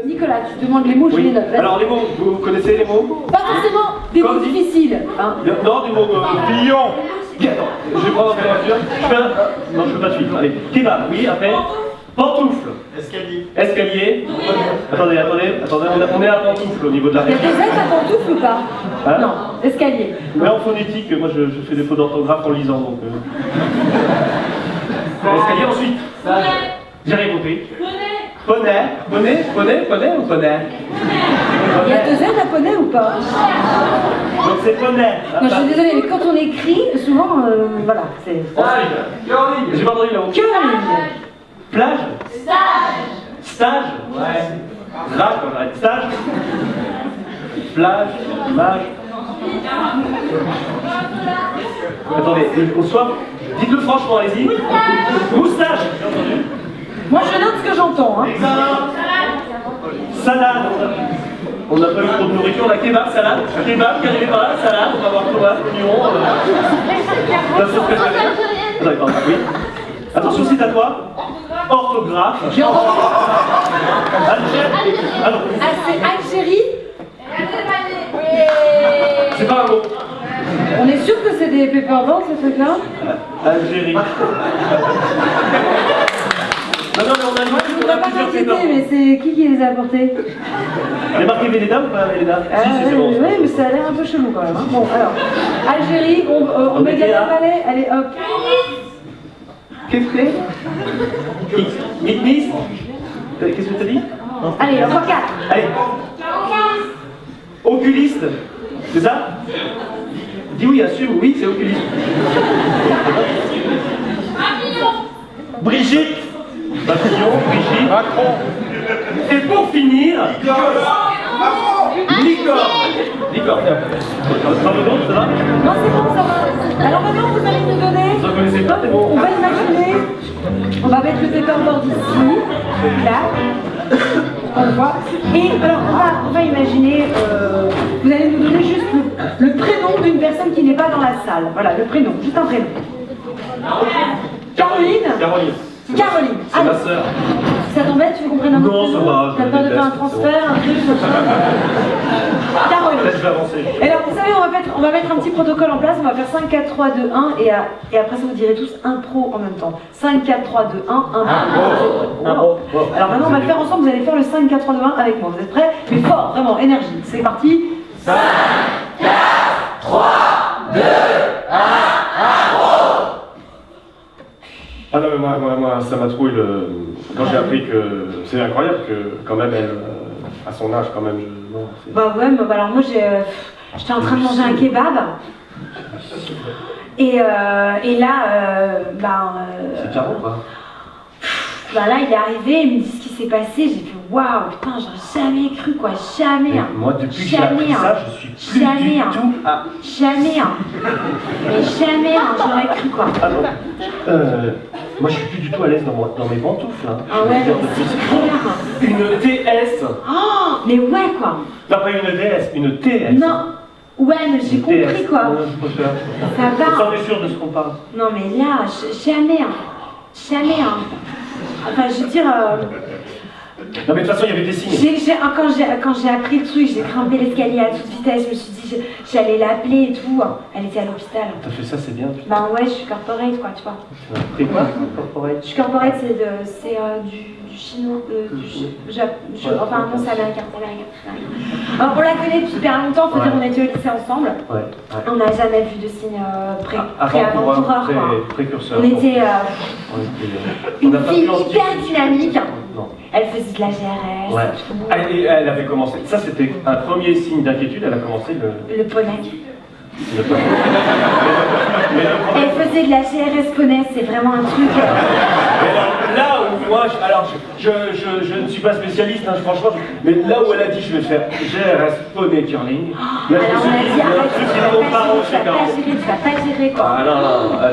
Nicolas, tu demandes les mots, je les note. Alors les mots, vous connaissez les mots? Pas forcément des mots difficiles. Hein. Non, des mots... Lion. Attends, je vais prendre la voiture. Non, je veux pas de suite. Allez, kebab, oui, après. Pantoufle. Escalier. Escalier. Attendez, on est à pantoufle au niveau de la Il y a région. des aides à pantoufle ou pas? Hein? Non, escalier. Mais en phonétique, moi je fais des fautes d'orthographe en lisant, donc... Escalier ensuite. J'ai rien compris. Poney ou poney? Il y a deux aides à poney ou pas? Donc c'est poney. Non, je suis désolée, mais quand on écrit, souvent, voilà, c'est... Ensuite, j'ai pas entendu là-haut. Curling. Plage. Stage. Ouais. Rage, comme ça. Stage. Plage. Mage. Attendez, au soir, dites-le franchement, allez-y. Moustache. J'ai entendu. Moi, je note ce que j'entends. Hein. Salade. On n'a pas eu trop de nourriture, on a kebab, salade. Kebab qui arrivait par là, salade, on va avoir tomate, oignon. La sauce préférée. Attendez, pardon, oui. Attention, c'est à toi. Orthographe. J'ai entendu. Algérie. Ah non. Ah, c'est Algérie. C'est pas un mot. On est sûr que c'est des pepperbanks, ce truc-là? Algérie. Non, mais on a Moi, je voudrais pas m'inquiéter, mais c'est qui les a apportés? Elle est marquée Véléda ou pas Véléda? Si, c'est bon. Oui, mais ça a l'air un peu chelou quand même. Hein. Bon, alors, Algérie, on met Gad Elmaleh, allez hop. Qu'est-ce que c'est? Mitnis. Qu'est-ce que t'as dit? Allez, encore 4. Allez. Oculiste. C'est ça? Dis oui, assume, oui, c'est oculiste. Brigitte. Papillon, Brigitte. Macron. Et pour finir, Licorne. Licorne. Ça va d'autres, ça va? Non, c'est bon, ça va. Alors maintenant, vous allez nous donner. Vous en connaissez pas, c'est bon. On va imaginer. On va mettre le paperboard ici, là. On le voit. Et alors, on va imaginer. Vous allez nous donner juste le prénom d'une personne qui n'est pas dans la salle. Voilà, le prénom, juste un prénom. Caroline. Caroline. Caroline. C'est ma sœur. Ça t'embête, tu veux qu'on prenne un autre Non, ça prénom? va. T'as peur de faire un transfert, un truc comme ça? Caroline. Peut-être je vais avancer. Et alors, vous savez, on va mettre un petit protocole en place. On va faire 5, 4, 3, 2, 1. Et après ça, vous direz tous impro en même temps. 5, 4, 3, 2, 1, impro. Alors maintenant, on va le faire ensemble. Vous allez faire le 5, 4, 3, 2, 1 avec moi. Vous êtes prêts? Mais fort, vraiment, énergie. C'est parti. 5, 4, 3, 2, 1, impro. Ah non, mais moi, ça m'a trouvé le... Quand j'ai appris que... C'est incroyable que, quand même, elle... À son âge, quand même, non, c'est... Bah ouais, bah alors moi, j'étais en train de manger un kebab. Et là, C'est carreau, quoi. bah là, il est arrivé, il me dit ce qui s'est passé. J'ai fait waouh, putain, j'aurais jamais cru, quoi. Jamais. Hein. Moi, depuis que j'ai appris ça, je suis plus jamais, du hein. tout à... Jamais, hein. Mais jamais, hein, j'aurais cru, quoi. Ah non. Moi, je suis plus du tout à l'aise dans mes pantoufles. Hein. Ah ouais, c'est clair. Une TS. Oh, mais ouais, quoi. Non, pas une DS, une TS. Non. Ouais, mais j'ai Une compris, TS. quoi. Non, je préfère. Ça va. On est sûr de ce qu'on parle. Non, mais là, jamais, hein. Jamais, hein. Enfin, je veux dire... Non, mais de toute façon, il y avait des signes. Quand j'ai appris le truc, j'ai grimpé l'escalier à toute vitesse, je me suis dit j'allais l'appeler et tout. Elle était à l'hôpital. T'as fait ça, c'est bien. Bah ouais, je suis corporate, quoi, tu vois. T'es quoi, corporate? Je suis corporate, c'est du chinois, enfin non, c'est américain, Alors on la connaît depuis hyper longtemps, faut dire on était au lycée ensemble. Ouais. On n'a jamais vu de signe Avant-coureur, quoi. précurseur. On était une n'a pas fille pu en dire. hyper dynamique. Non. Elle faisait de la GRS Ouais. et tout. Elle avait commencé. Ça, c'était un premier signe d'inquiétude. Elle a commencé Le poney. le poney. Mais le problème- Elle faisait de la GRS poney, c'est vraiment un truc. Mais alors, là où moi, je ne suis pas spécialiste, hein, franchement, mais là où elle a dit je vais faire GRS poney curling, là je me Alors on suis a dit, dit arrête, je tu suis vas mon pas parent gérer, chez Caron. tu vas pas gérer quoi. Ah non,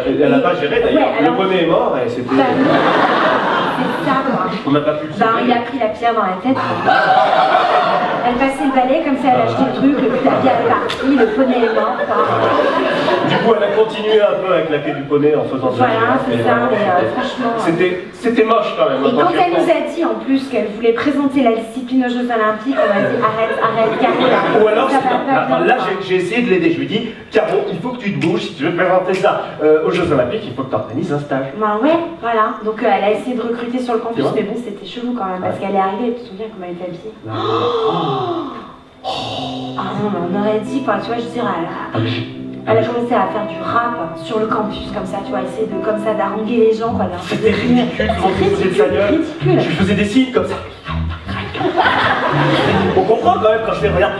elle n'a pas géré d'ailleurs. Ouais, alors- Le poney est mort et c'était. Bah, c'est ça quoi. On n'a pas pu le Bah, il a pris la pierre dans la tête. Elle passait le balai comme ça, elle a acheté le truc, le tapis est parti, le poney est mort. Quoi. Du coup, elle a continué un peu avec la quai du poney en faisant de la Voilà, gymnastique. c'est ça, mais franchement... C'était moche quand même. Et quand elle nous a dit en plus qu'elle voulait présenter la discipline aux Jeux Olympiques, on a dit arrête, Caro là. Ou alors, ça va pas bien, là quoi. j'ai essayé de l'aider. Je lui ai dit, Caro, il faut que tu te bouges. Si tu veux présenter ça aux Jeux Olympiques, il faut que tu organises un stage. Bah ouais, voilà. Donc elle a essayé de recruter sur le campus, C'est vrai mais bon, c'était chelou quand même, parce qu'elle est arrivée, tu te souviens comment elle était habillée? Ah non, mais on aurait dit, enfin, tu vois, je veux dire, elle a commencé à faire du rap sur le campus, comme ça, tu vois, essayer de, comme ça, d'haranguer les gens, quoi. C'était ridicule, comment tu faisais de sa gueule. Ridicule. Je faisais des signes comme ça. On comprend quand même quand je fais rien.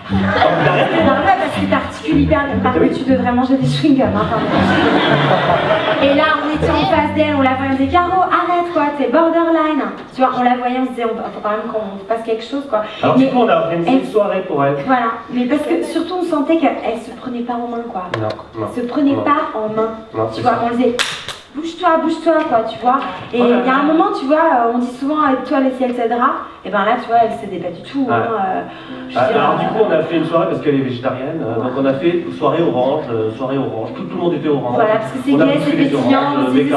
Non, ouais, parce que t'articules hyper bien. Par contre, tu devrais manger des chewing-gums, hein, quand même. Et là, on était en face d'elle, on la voyait, on disait, Caro, arrête, quoi, t'es borderline. Tu vois, on la voyait, on se disait, faut quand même qu'on fasse quelque chose, quoi. Alors, du coup, on a organisé elle... une soirée pour elle. Voilà, mais parce que surtout, on sentait qu'elle se prenait pas en main, quoi. Non. Elle se prenait pas en main. Non, tu vois, on disait, bouge-toi, quoi, tu vois. Et il y a un moment, tu vois, on dit souvent avec toi, les ciels t'aidera. Et ben là, tu vois, elle cédait pas du tout. Hein, alors du coup, on a fait une soirée parce qu'elle est végétarienne. Donc on a fait soirée orange. Tout le monde était orange. Voilà, parce que c'est gai, c'est pétillant. On disait,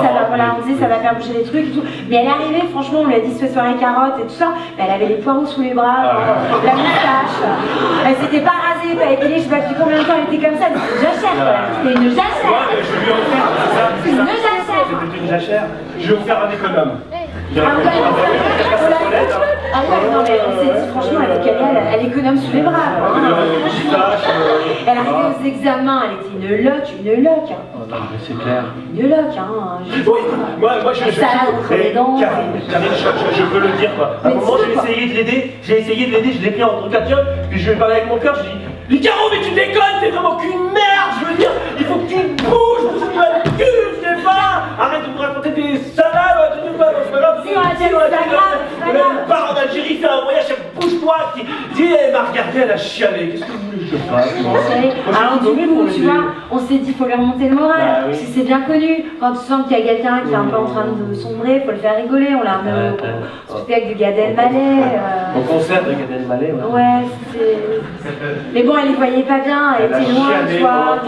ça va faire bouger les trucs et tout. Mais elle est arrivée, franchement, on lui a dit, fais soirée carotte et tout ça. Mais elle avait les poireaux sous les bras, la moustache. Elle s'était pas rasée, pas épilée, je sais pas depuis combien de temps elle était comme ça. C'était une jachère, voilà. C'était une jachère. Ouais, je lui ai offert, c'est ça. Une jachère. C'était une jachère. Je lui ai offert un économe. Ah ouais, non mais on s'est dit franchement, elle économe sous les bras. Elle arrivait aux examens, elle était une loque. C'est clair. Une loque, hein. Moi, je peux le dire, quoi. À un moment, j'ai essayé de l'aider, je l'ai pris entre quatre yeux, puis je lui ai parlé avec mon cœur, je lui ai dit, les Caro, mais tu déconnes, t'es vraiment qu'une merde, je veux dire, il faut que tu te bouges, tu vas le cul, je sais pas, arrête de me raconter des salades, tu sais pas, c'est pas grave, part en Algérie, fait un voyage, bouge-toi, elle m'a regardé, elle a chialé, qu'est-ce que vous voulez que je fasse? Alors du coup, tu vois, on s'est dit, faut lui remonter le moral, parce que c'est bien connu, quand tu sens qu'il y a quelqu'un qui est un peu en train de sombrer, faut le faire rigoler, on l'a remis au spectacle de Gad Elmaleh. Au concert de Gad Elmaleh, ouais, c'était... Mais bon, elle y voyait pas bien, elle était loin, tu vois,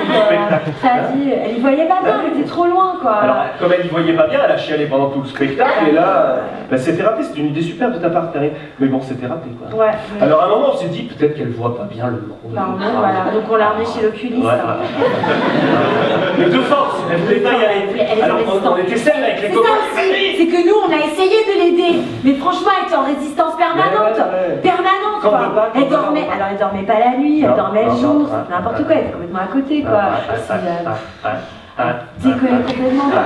elle y voyait pas bien, elle était trop loin, quoi. Alors, comme elle y voyait pas bien, elle a chialé pendant tout le spectacle, et là, c'était raté, c'est une idée superbe de ta part, Karine, mais bon, c'était raté, quoi. Ouais. Alors, à un moment, on s'est dit, peut-être qu'elle voit pas bien le monde. Bah, voilà, donc on l'a remis chez l'oculiste. Mais de force, elle voulait pas y aller. Alors, on était seul avec les copains. C'est que nous, on a essayé de l'aider, mais franchement, elle était en résistance permanente. Permanente, quoi. Elle dormait, alors elle dormait pas la nuit, elle dormait le jour, c'est n'importe quoi, elle était complètement à côté, quoi. Déconner complètement, quoi.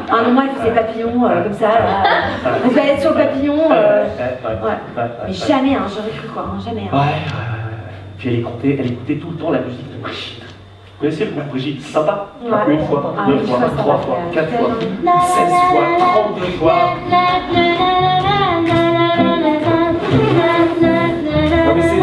À un moment, elle faisait papillon, comme ça, on se baladait sur le papillon. Mais jamais, hein, j'aurais cru, quoi, jamais. Puis elle écoutait tout le temps la musique de Brigitte. Vous connaissez le groupe Brigitte? C'est sympa. Une fois, deux fois, trois fois, quatre fois, 16 fois, 32 fois. Non mais c'est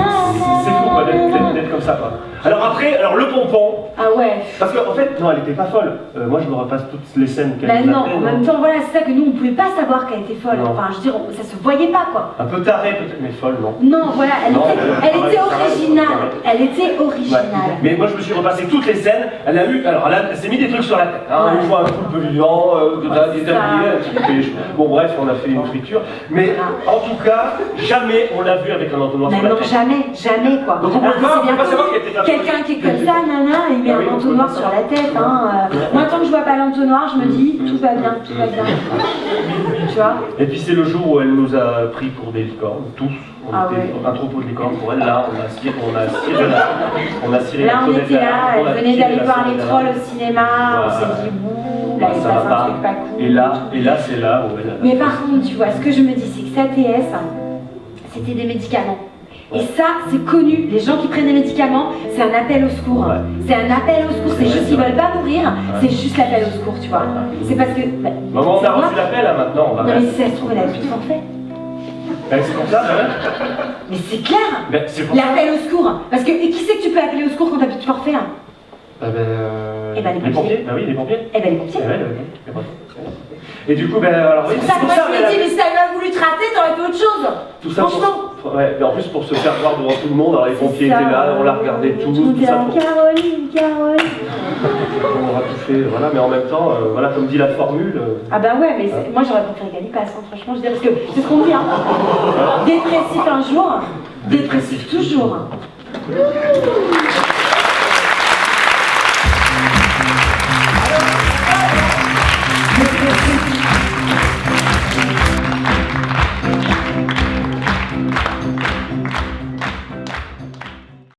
fou quoi d'être comme ça quoi. Alors après, le pompon. Ah ouais. Parce qu'en fait, non, elle était pas folle. Moi je me repasse toutes les scènes qu'elle nous a fait. En même temps, voilà, c'est ça que nous on pouvait pas savoir qu'elle était folle. Non. Enfin, je veux dire, ça se voyait pas quoi. Un peu tarée peut-être, mais folle, non? Non, voilà, elle était originale. Elle était originale. Ouais. Mais moi je me suis repassé toutes les scènes. Elle s'est mis des trucs sur la tête. Hein. Une fois un poulpe vivant, des tabliers, bon bref, on a fait une friture. Mais en tout cas, jamais on l'a vu avec un entonnoir sur la tête. Jamais quoi. Donc on peut pas savoir qu'elle était pas quelqu'un qui est comme ça, nana, il met un entonnoir sur la tête. Moi, tant que je vois pas l'entonnoir, je me dis tout va bien, tout va bien. Tu vois? Et puis c'est le jour où elle nous a pris pour des licornes, tous. On était un troupeau de licornes pour elle. Là, on a ciré là, on était là, elle venait d'aller voir les trolls au cinéma. On s'est dit bouh, là il se passe un truc pas cool. Et là, c'est là où elle. Mais par contre, tu vois, ce que je me dis, c'est que cette ATS, c'était des médicaments. Et ça, c'est connu. Les gens qui prennent des médicaments, c'est un appel au secours. Ouais. C'est un appel au secours. C'est juste qu'ils veulent pas mourir. C'est juste l'appel au secours, tu vois. C'est parce que. Maman, on a reçu l'appel là maintenant. Non, mais si ça se trouve, elle a plus de forfait. C'est pour ça, mais c'est clair. L'appel au secours. Parce que qui c'est que tu peux appeler au secours quand t'as plus de forfait? Les pompiers. Bah oui, les pompiers. Les pompiers. Et du coup, alors oui, c'est pour ça que moi je me dis, mais si t'avais voulu te rater, t'aurais fait autre chose. Tout ça franchement. Ouais, mais en plus pour se faire voir devant tout le monde, alors les pompiers étaient là, on la regardait tous, tout ça. Caroline, Caroline. On aura tout fait, voilà, mais en même temps, voilà, comme dit la formule. Ah bah ouais, mais moi j'aurais préféré qu'elle y passe, hein, franchement, je dirais, parce que c'est ce qu'on dit, hein. Dépressif un jour, dépressif toujours.